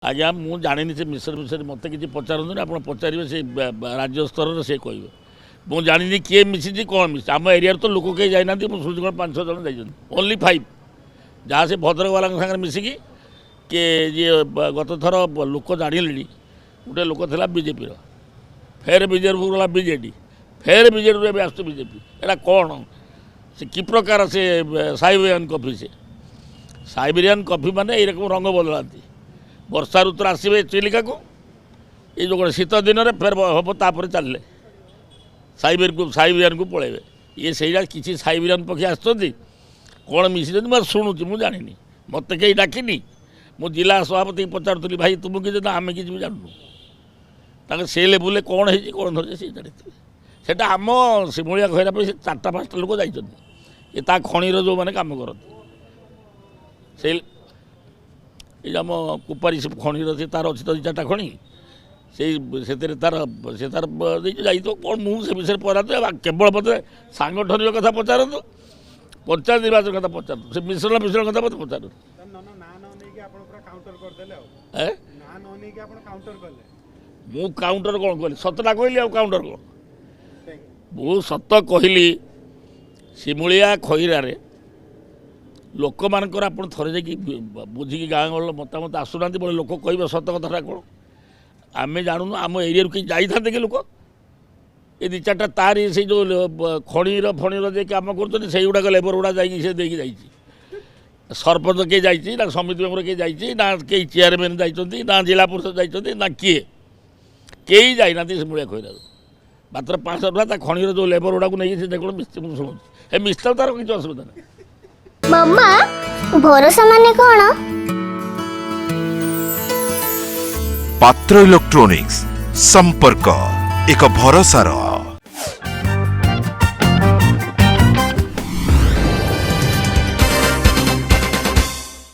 आज्ञा मु जानी से मिश्र विषय मत कि पचारूँ आप पचारे से राज्य स्तर से कह मुझे जानी किए मिसी कौन मिसी आम एरिया तो लोक कहीं जाना शुणुची कौन 5-6 जन जाइए ओनली 5 जहाँ से भद्रक वाला सागर मिसिकी किए जी गत थर लोक जाने गोटे लोक था बीजेपी फेर बीजेपी गला बीजेडी फेर बीजेडी आस बीजेपी एटा कौन से कि प्रकार से साइबेरियन कॉफी से साइबेरियन कॉफी माने ये रकम रंग बदलाती वर्षा ऋतु आसवे चिलिका को ये जो गोटे शीत दिन में फेर हम तापर चलिए साइबेरियन को पलैबे ये से किसी साइबेरियन पक्षी आसुँच कौन मिसी मैं शुणुची मुझे जानी मत कहीं डाकिनी मु जिला सभापति पचारूली भाई तुम कि आम कि जानू से लेवल कौन है कौन धरजे से जानी से आम शिमुलिया खैरा से 4-5 लोक जाइए ता खणीर जो मैंने कम करती से ये आम कुपारी खणीर से तार अच्छी तो 2-4टा खणी से तार जा कौन मुझे विषय पचार केवल मत सांगठनिक कथा पचारतु पंचायत निर्वाचन कथा पचारतु से मिश्रण कथा मत पचार मु काउंटर कौन कहली सतटा कहली आ काउंटर कौन मु सत कहली शिमुलिया खैरारे लोक मानकर आप थरे जाकि बुझिकी गाँ गहल मतामत आसुना बोले लोक कह सत कथा कौन आम जानू आम एरिया कि जाते कि लोक ये 2-4टा तारी से जो खणीर फणीर जे कम कर गुड़ाक लेबर गुड़ा जाइए सरपंच किए जाइए ना समिति मेम्बर किए जाइए ना कई चेयरमैन जाइए ना जिला परिषद जाइए ना किए कई जाइना शिमुलिया खैरा मात्र 500 टका खणीर जो लेबर गुड़ा नहीं से देखो मिस्त्री मुझे शुणुची मिस्तर तार किसी असुविधा ना मम्मा भरोसा माने कौन पात्र इलेक्ट्रोनिक्स संपर्क एक भरोसार